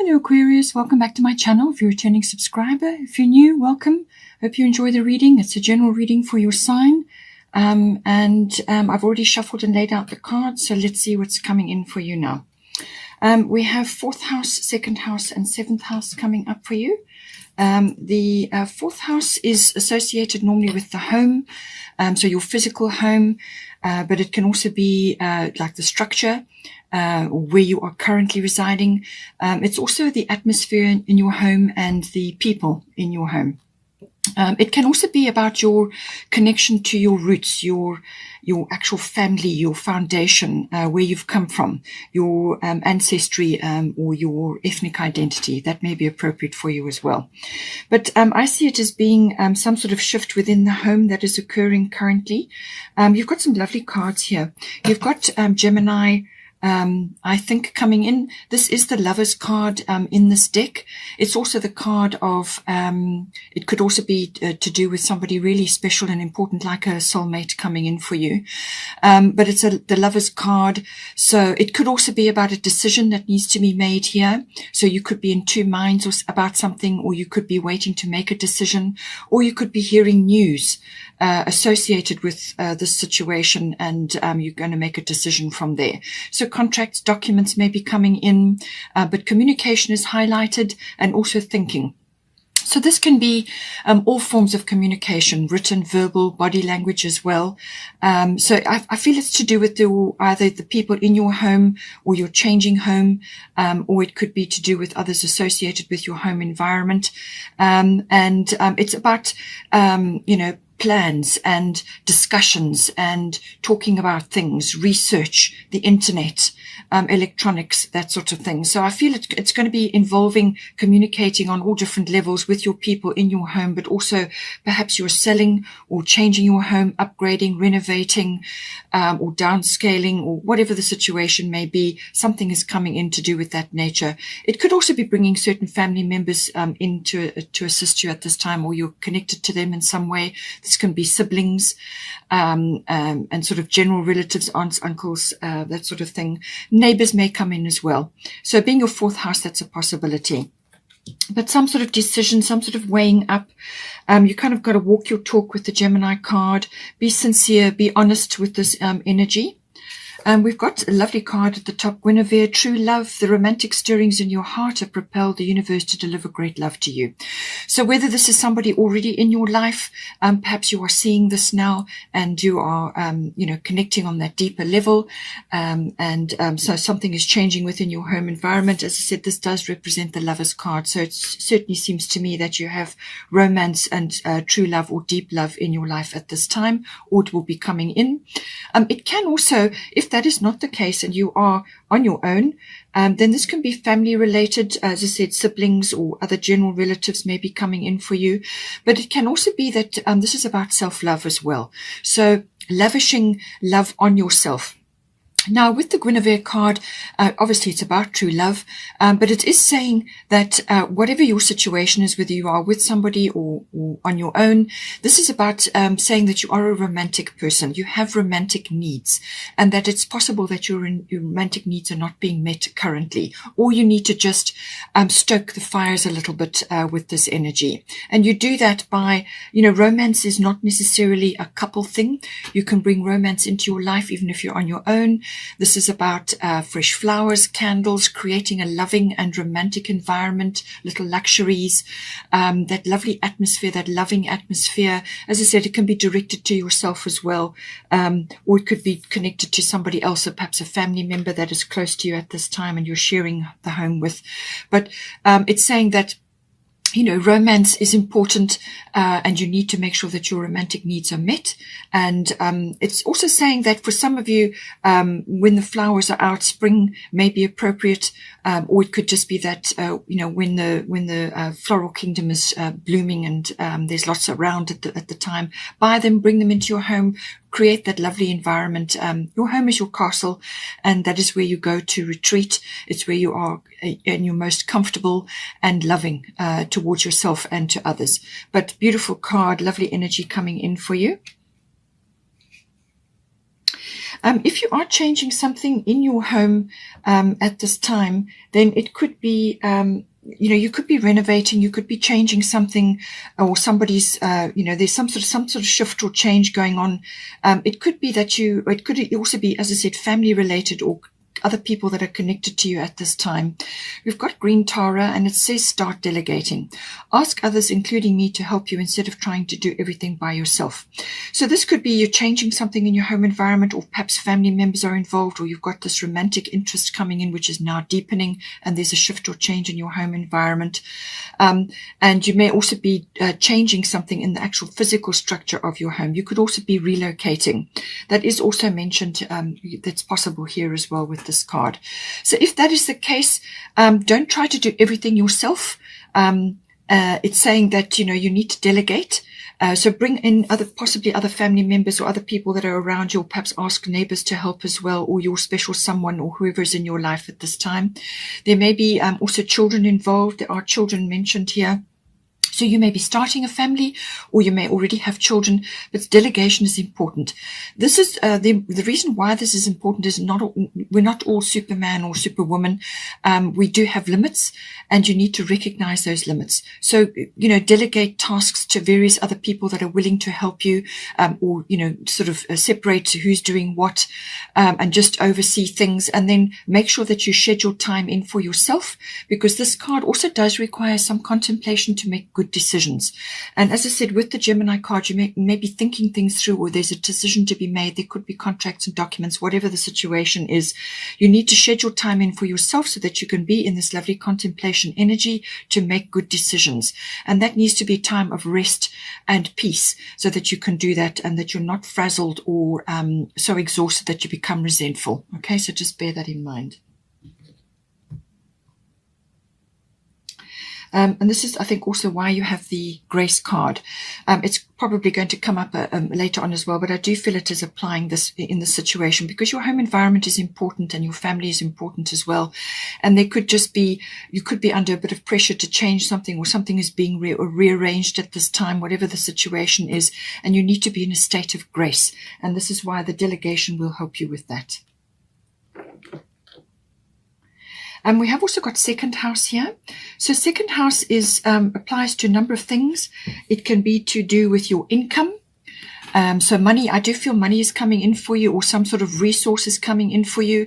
Hello Aquarius, welcome back to my channel. If you're a returning subscriber, if you're new, welcome. Hope you enjoy the reading. It's a general reading for your sign. I've already shuffled and laid out the cards, so let's see what's coming in for you now. We have 4th house, 2nd house, and 7th house coming up for you. The 4th house is associated normally with the home, so your physical home, but it can also be like the structure, where you are currently residing. It's also the atmosphere in your home and the people in your home. It can also be about your connection to your roots, your actual family, your foundation, where you've come from, your ancestry, or your ethnic identity. That may be appropriate for you as well. But I see it as being some sort of shift within the home that is occurring currently. You've got some lovely cards here. You've got Gemini, I think, coming in. This is the Lover's card in this deck. It's also the card of, it could also be to do with somebody really special and important, like a soulmate coming in for you. But it's the Lover's card. So it could also be about a decision that needs to be made here. So you could be in two minds about something, or you could be waiting to make a decision, or you could be hearing news associated with this situation, and you're going to make a decision from there. So contracts, documents may be coming in, but communication is highlighted, and also thinking. So this can be all forms of communication, written, verbal, body language as well. So I feel it's to do with either the people in your home, or you're changing home, or it could be to do with others associated with your home environment. It's about, plans and discussions and talking about things, research, the internet, electronics, that sort of thing. So I feel it's going to be involving communicating on all different levels with your people in your home, but also perhaps you're selling or changing your home, upgrading, renovating, or downscaling, or whatever the situation may be. Something is coming in to do with that nature. It could also be bringing certain family members in to assist you at this time, or you're connected to them in some way. This can be siblings, and sort of general relatives, aunts, uncles, that sort of thing. Neighbors may come in as well. So being your 4th house, that's a possibility. But some sort of decision, some sort of weighing up. You kind of got to walk your talk with the Gemini card. Be sincere, be honest with this energy. We've got a lovely card at the top, Guinevere, true love. The romantic stirrings in your heart have propelled the universe to deliver great love to you. So whether this is somebody already in your life, perhaps you are seeing this now, and you are, connecting on that deeper level. So something is changing within your home environment. As I said, this does represent the Lover's card. So it certainly seems to me that you have romance and true love or deep love in your life at this time, or it will be coming in. It can also, if that is not the case and you are on your own, then this can be family related. As I said, siblings or other general relatives may be coming in for you. But it can also be that this is about self-love as well. So lavishing love on yourself. Now, with the Guinevere card, obviously it's about true love, but it is saying that whatever your situation is, whether you are with somebody or on your own, this is about saying that you are a romantic person. You have romantic needs, and that it's possible that your romantic needs are not being met currently, or you need to just stoke the fires a little bit with this energy. And you do that by, romance is not necessarily a couple thing. You can bring romance into your life even if you're on your own. This is about fresh flowers, candles, creating a loving and romantic environment, little luxuries, that lovely atmosphere, that loving atmosphere. As I said, it can be directed to yourself as well, or it could be connected to somebody else, or perhaps a family member that is close to you at this time and you're sharing the home with. But it's saying that romance is important, and you need to make sure that your romantic needs are met. And it's also saying that for some of you, when the flowers are out, spring may be appropriate, or it could just be that when the floral kingdom is blooming and there's lots around at the time. Buy them, bring them into your home. Create that lovely environment. Your home is your castle, and that is where you go to retreat. It's where you are and you're most comfortable and loving towards yourself and to others. But beautiful card, lovely energy coming in for you. If you are changing something in your home at this time, then it could be, you could be renovating, you could be changing something, or somebody's, there's some sort of shift or change going on. It could be that it could also be, as I said, family related or other people that are connected to you at this time. We've got Green Tara, and it says start delegating. Ask others, including me, to help you instead of trying to do everything by yourself. So this could be you're changing something in your home environment, or perhaps family members are involved, or you've got this romantic interest coming in, which is now deepening, and there's a shift or change in your home environment. And you may also be changing something in the actual physical structure of your home. You could also be relocating. That is also mentioned, that's possible here as well with this card. So if that is the case, don't try to do everything yourself. It's saying that, you need to delegate. So bring in possibly other family members or other people that are around you, or perhaps ask neighbors to help as well, or your special someone or whoever is in your life at this time. There may be also children involved. There are children mentioned here. So you may be starting a family, or you may already have children, but delegation is important. This is the reason why this is important is we're not all Superman or Superwoman. We do have limits, and you need to recognize those limits. So, delegate tasks to various other people that are willing to help you, or, sort of separate who's doing what, and just oversee things, and then make sure that you schedule time in for yourself, because this card also does require some contemplation to make good decisions. And as I said, with the Gemini card, you may be thinking things through, or there's a decision to be made. There could be contracts and documents, whatever the situation is. You need to schedule time in for yourself so that you can be in this lovely contemplation energy to make good decisions. And that needs to be time of rest and peace, so that you can do that, and that you're not frazzled or so exhausted that you become resentful. Okay, so just bear that in mind. And this is, I think, also why you have the Grace card. It's probably going to come up later on as well, but I do feel it is applying this in this situation, because your home environment is important and your family is important as well. And there could just be, you could be under a bit of pressure to change something, or something is being rearranged at this time, whatever the situation is, and you need to be in a state of grace. And this is why the delegation will help you with that. And we have also got second house here. So second house is applies to a number of things. It can be to do with your income. So money, I do feel money is coming in for you, or some sort of resources coming in for you,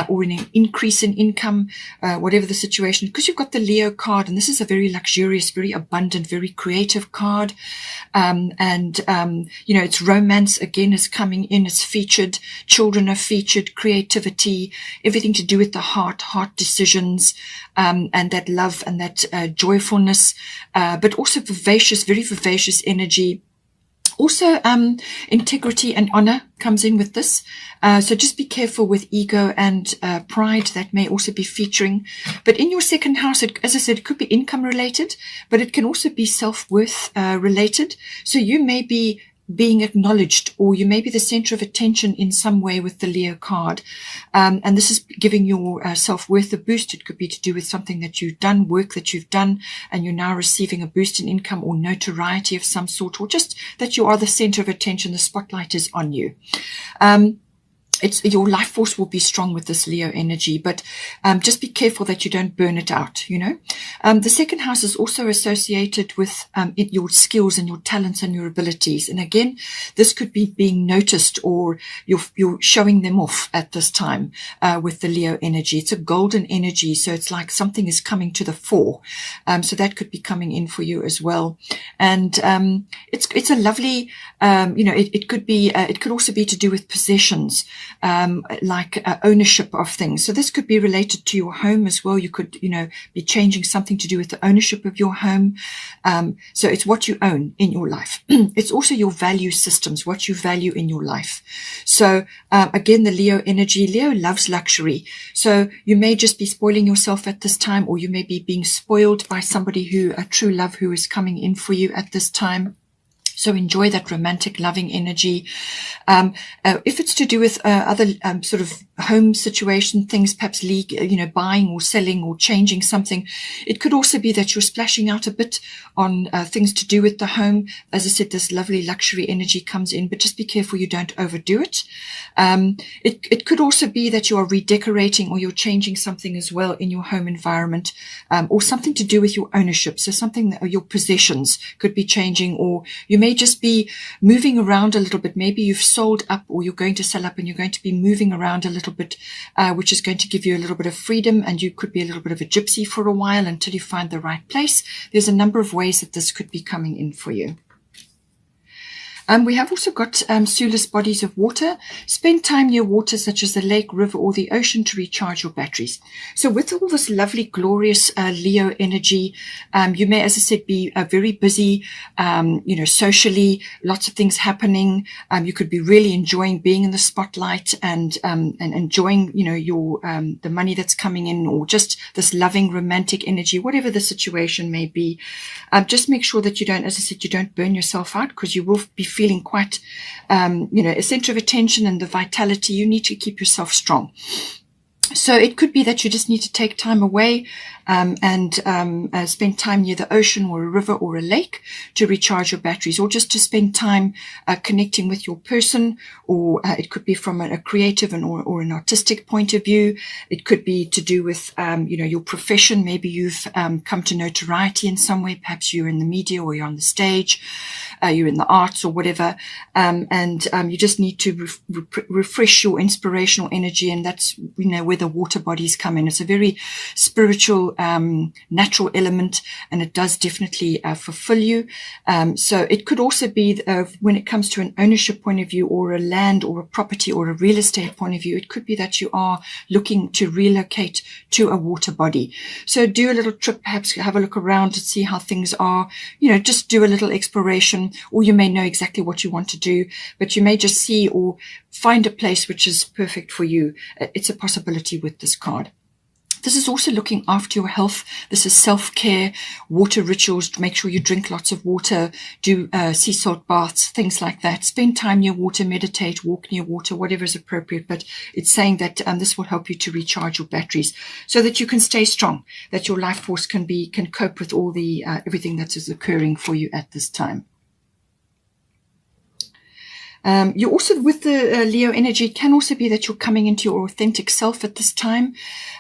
or an increase in income, whatever the situation, because you've got the Leo card, and this is a very luxurious, very abundant, very creative card. It's romance again is coming in. It's featured. Children are featured, creativity, everything to do with the heart decisions, and that love and that joyfulness, but also vivacious, very vivacious energy. Also, integrity and honor comes in with this. So just be careful with ego and pride. That may also be featuring. But in your second house, as I said, it could be income related, but it can also be self-worth related. So you may be being acknowledged, or you may be the center of attention in some way with the Leo card. And this is giving your self-worth a boost. It could be to do with something that you've done, work that you've done, and you're now receiving a boost in income or notoriety of some sort, or just that you are the center of attention. The spotlight is on you. Your life force will be strong with this Leo energy, but just be careful that you don't burn it out, The second house is also associated with your skills and your talents and your abilities. And again, this could be being noticed, or you're showing them off at this time with the Leo energy. It's a golden energy, so it's like something is coming to the fore. So that could be coming in for you as well. And it's a lovely, it could also be to do with possessions. Like ownership of things. So this could be related to your home as well. You could, be changing something to do with the ownership of your home. So it's what you own in your life. It's also your value systems, what you value in your life. So again, the Leo energy, Leo loves luxury. So you may just be spoiling yourself at this time, or you may be being spoiled by somebody a true love who is coming in for you at this time. So enjoy that romantic, loving energy. If it's to do with other sort of home situation things, perhaps buying or selling or changing something, it could also be that you're splashing out a bit on things to do with the home. As I said, this lovely luxury energy comes in, but just be careful you don't overdo it. It could also be that you are redecorating or you're changing something as well in your home environment, or something to do with your ownership. So something that your possessions could be changing, or you may just be moving around a little bit. Maybe you've sold up or you're going to sell up and you're going to be moving around a little bit, which is going to give you a little bit of freedom, and you could be a little bit of a gypsy for a while until you find the right place. There's a number of ways that this could be coming in for you. We have also got soulless bodies of water. Spend time near water such as the lake, river, or the ocean to recharge your batteries. So with all this lovely, glorious Leo energy, you may, as I said, be very busy, socially, lots of things happening. You could be really enjoying being in the spotlight and enjoying, your the money that's coming in, or just this loving, romantic energy, whatever the situation may be. Just make sure that you don't, as I said, you don't burn yourself out, because you will be feeling quite, a center of attention and the vitality. You need to keep yourself strong. So it could be that you just need to take time away and spend time near the ocean or a river or a lake to recharge your batteries, or just to spend time connecting with your person, or it could be from a creative or an artistic point of view. It could be to do with, your profession. Maybe you've come to notoriety in some way. Perhaps you're in the media or you're on the stage. You're in the arts or whatever, and you just need to refresh your inspirational energy, and that's where the water bodies come in. It's a very spiritual, natural element, and it does definitely fulfill you. So it could also be when it comes to an ownership point of view, or a land or a property or a real estate point of view, it could be that you are looking to relocate to a water body. So do a little trip, perhaps have a look around to see how things are, just do a little exploration. Or you may know exactly what you want to do, but you may just see or find a place which is perfect for you. It's a possibility with this card. This is also looking after your health. This is self-care, water rituals. Make sure you drink lots of water, do sea salt baths, things like that. Spend time near water, meditate, walk near water, whatever is appropriate. But it's saying that this will help you to recharge your batteries so that you can stay strong, that your life force can cope with all the everything that is occurring for you at this time. You also, with the Leo energy, it can also be that you're coming into your authentic self at this time.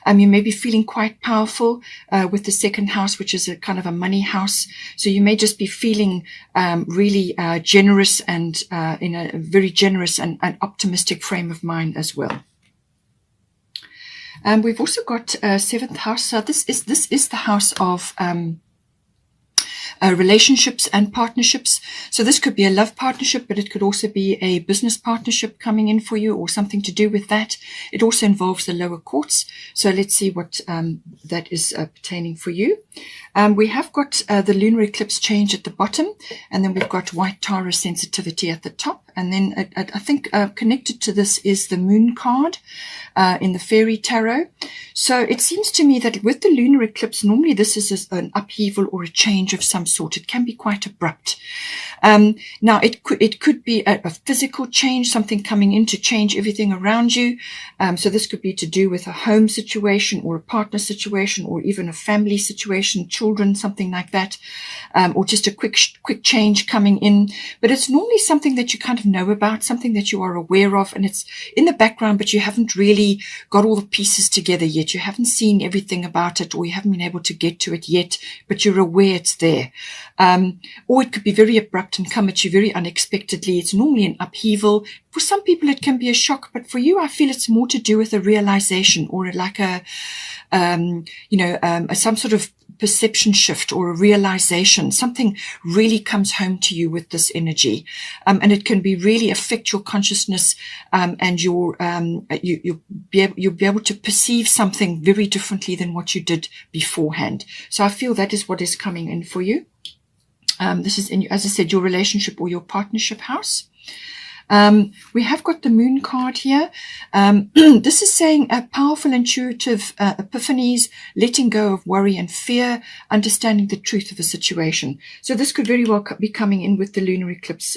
You may be feeling quite powerful with the second house, which is a kind of a money house. So you may just be feeling really generous and in a very generous and optimistic frame of mind as well. We've also got seventh house. So this is the house of relationships and partnerships. So this could be a love partnership, but it could also be a business partnership coming in for you, or something to do with that. It also involves the lower courts. So let's see what that is pertaining for you. We have got the lunar eclipse change at the bottom, and then we've got white Taurus sensitivity at the top. And then I think connected to this is the moon card in the fairy tarot. So it seems to me that with the lunar eclipse, normally this is an upheaval or a change of some sort. It can be quite abrupt. Now it could be a physical change, something coming in to change everything around you. So this could be to do with a home situation or a partner situation, or even a family situation, children, something like that, or just a quick change coming in. But it's normally something that you kind of know about, something that you are aware of, and it's in the background, but you haven't really got all the pieces together yet. You haven't seen everything about it, or you haven't been able to get to it yet, but you're aware it's there. Or it could be very abrupt and come at you very unexpectedly. It's normally an upheaval. For some people, it can be a shock, but for you, I feel it's more to do with a realization, or like some sort of perception shift or a realization. Something really comes home to you with this energy, and it can be really affect your consciousness, and you'll be able to perceive something very differently than what you did beforehand. So I feel that is what is coming in for you. This is, as I said, your relationship or your partnership house. We have got the moon card here. This is saying powerful intuitive epiphanies, letting go of worry and fear, understanding the truth of a situation. So this could very well be coming in with the lunar eclipse,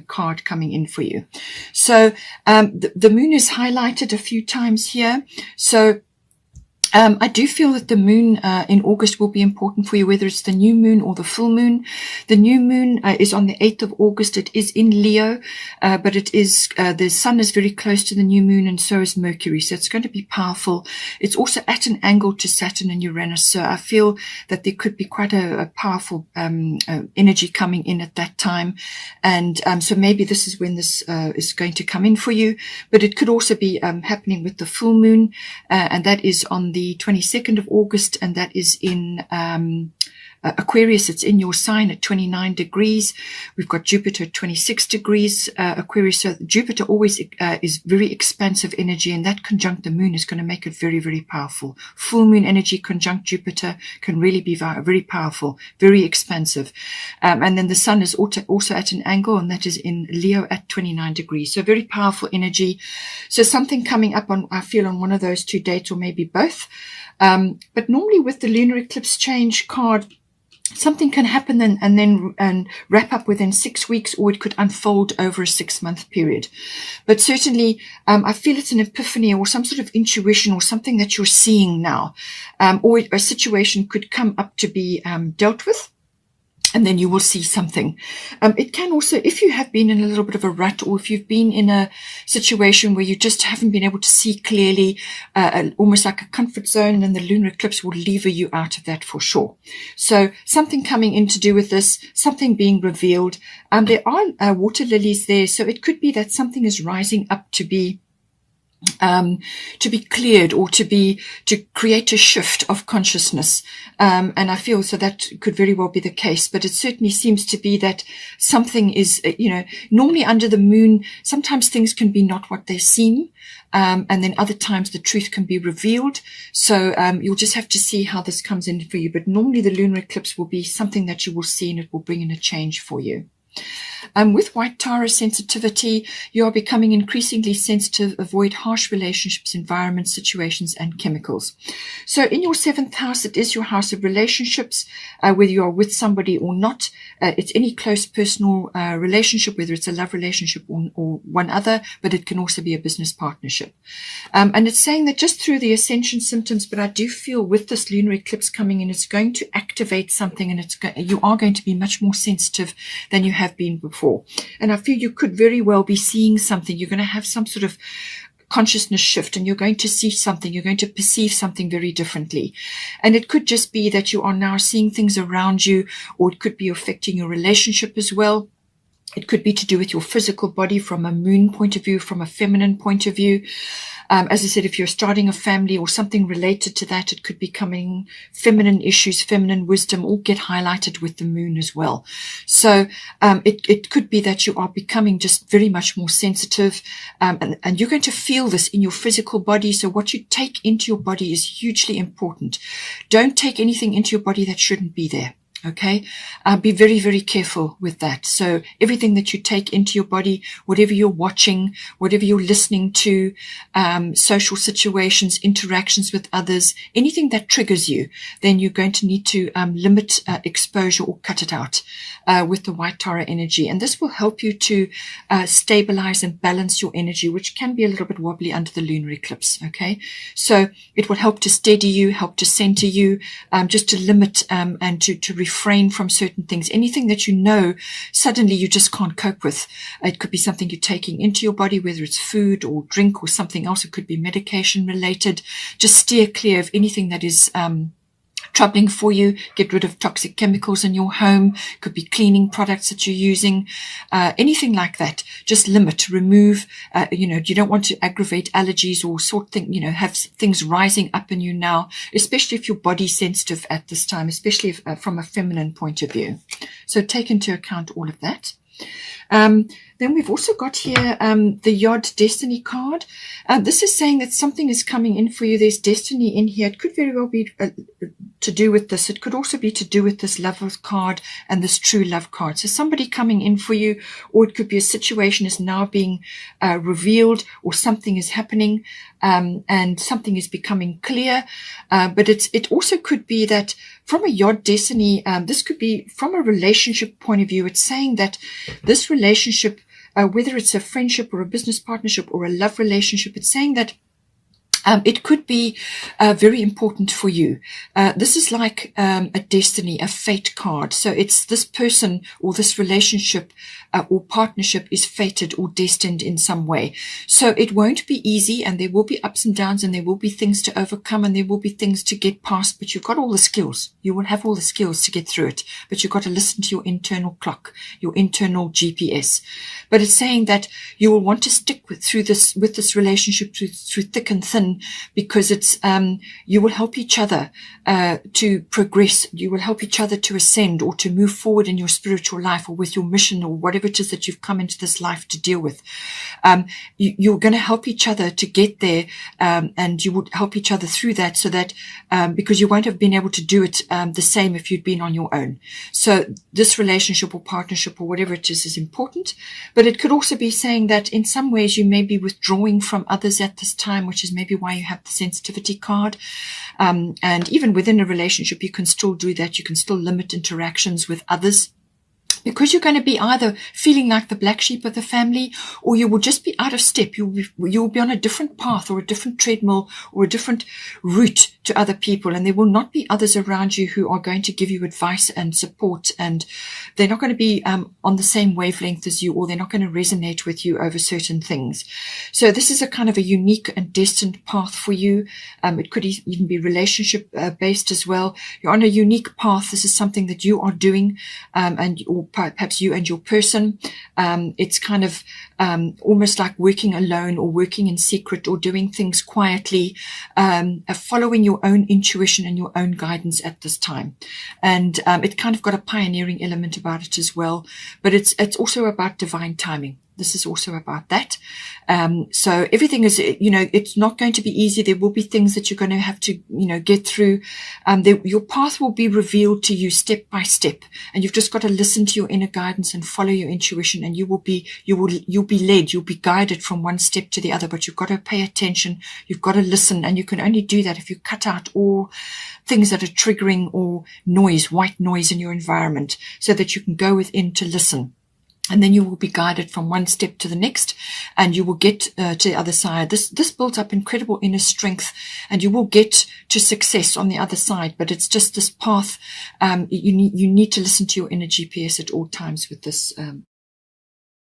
card coming in for you. So the moon is highlighted a few times here. So I do feel that the moon in August will be important for you, whether it's the new moon or the full moon. The new moon is on the 8th of August. It is in Leo, but it is the sun is very close to the new moon, and so is Mercury. So it's going to be powerful. It's also at an angle to Saturn and Uranus. So I feel that there could be quite a powerful energy coming in at that time. And so maybe this is when this is going to come in for you. But it could also be happening with the full moon, and that is on the 22nd of August, and that is in Aquarius. It's in your sign at 29 degrees. We've got Jupiter at 26 degrees Aquarius. So Jupiter always is very expansive energy, and that conjunct the moon is going to make it very, very powerful. Full moon energy conjunct Jupiter can really be very powerful, very expansive. And then the sun is also at an angle, and that is in Leo at 29 degrees. So very powerful energy. So something coming up on, I feel, on one of those two dates, or maybe both. But normally with the lunar eclipse change card, something can happen and then wrap up within 6 weeks, or it could unfold over a 6-month period. But certainly, I feel it's an epiphany or some sort of intuition or something that you're seeing now, or a situation could come up to be dealt with. And then you will see something. It can also, if you have been in a little bit of a rut, or if you've been in a situation where you just haven't been able to see clearly, almost like a comfort zone, then the lunar eclipse will lever you out of that for sure. So something coming in to do with this, something being revealed. There are water lilies there, so it could be that something is rising up to be cleared, or to create a shift of consciousness. And I feel so that could very well be the case, but it certainly seems to be that something is, normally under the moon, sometimes things can be not what they seem. And then other times the truth can be revealed. So, you'll just have to see how this comes in for you. But normally the lunar eclipse will be something that you will see, and it will bring in a change for you. With white Taurus sensitivity, you are becoming increasingly sensitive. Avoid harsh relationships, environments, situations, and chemicals. So in your 7th house, it is your house of relationships, whether you are with somebody or not. It's any close personal relationship, whether it's a love relationship or one other, but it can also be a business partnership. And it's saying that just through the ascension symptoms, but I do feel with this lunar eclipse coming in, it's going to activate something, and you are going to be much more sensitive than you have been before. And I feel you could very well be seeing something. You're going to have some sort of consciousness shift, and you're going to see something. You're going to perceive something very differently. And it could just be that you are now seeing things around you, or it could be affecting your relationship as well. It could be to do with your physical body from a moon point of view, from a feminine point of view. As I said, if you're starting a family or something related to that, it could be coming feminine issues, feminine wisdom, all get highlighted with the moon as well. So it could be that you are becoming just very much more sensitive, and you're going to feel this in your physical body. So what you take into your body is hugely important. Don't take anything into your body that shouldn't be there. Okay, be very, very careful with that. So everything that you take into your body, whatever you're watching, whatever you're listening to, social situations, interactions with others, anything that triggers you, then you're going to need to limit exposure or cut it out with the white Tara energy. And this will help you to stabilize and balance your energy, which can be a little bit wobbly under the lunar eclipse. Okay, so it will help to steady you, help to center you, just to limit and to refrain from certain things. Anything that you know suddenly you just can't cope with. It could be something you're taking into your body, whether it's food or drink or something else. It could be medication related. Just steer clear of anything that is troubling for you. Get rid of toxic chemicals in your home. Could be cleaning products that you're using, anything like that. Just limit, remove. You don't want to aggravate allergies or have things rising up in you now, especially if your body's sensitive at this time, especially if, from a feminine point of view. So take into account all of that. Then we've also got here the Yod Destiny card. This is saying that something is coming in for you. There's destiny in here. It could very well be to to do with this. It could also be to do with this love card and this true love card. So somebody coming in for you, or it could be a situation is now being revealed, or something is happening, and something is becoming clear. But it also could be that from a Yod Destiny, this could be from a relationship point of view. It's saying that this relationship, whether it's a friendship or a business partnership or a love relationship, it's saying that it could be very important for you. This is like a destiny, a fate card. So it's this person or this relationship or partnership is fated or destined in some way. So it won't be easy, and there will be ups and downs, and there will be things to overcome, and there will be things to get past, but you've got all the skills. You will have all the skills to get through it, but you've got to listen to your internal clock, your internal GPS. But it's saying that you will want to stick with this relationship through thick and thin, because it's you will help each other to progress. You will help each other to ascend or to move forward in your spiritual life or with your mission or whatever it is that you've come into this life to deal with. You're going to help each other to get there, and you would help each other through that, so that because you won't have been able to do it the same if you'd been on your own. So this relationship or partnership or whatever it is important. But it could also be saying that in some ways you may be withdrawing from others at this time, which is maybe why you have the sensitivity card. And even within a relationship, you can still do that. You can still limit interactions with others, because you're going to be either feeling like the black sheep of the family, or you will just be out of step. You'll be on a different path or a different treadmill or a different route to other people, and there will not be others around you who are going to give you advice and support, and they're not going to be on the same wavelength as you, or they're not going to resonate with you over certain things. So this is a kind of a unique and destined path for you. It could even be relationship based as well. You're on a unique path. This is something that you are doing, or perhaps you and your person. It's kind of almost like working alone or working in secret or doing things quietly, following your own intuition and your own guidance at this time. And it kind of got a pioneering element about it as well. But it's also about divine timing. This is also about that. So everything is, it's not going to be easy. There will be things that you're going to have to, get through. Your path will be revealed to you step by step, and you've just got to listen to your inner guidance and follow your intuition, and you'll be led, you'll be guided from one step to the other. But you've got to pay attention. You've got to listen, and you can only do that if you cut out all things that are triggering or white noise in your environment, so that you can go within to listen. And then you will be guided from one step to the next, and you will get to the other side. This builds up incredible inner strength, and you will get to success on the other side. But it's just this path. You need to listen to your inner GPS at all times with this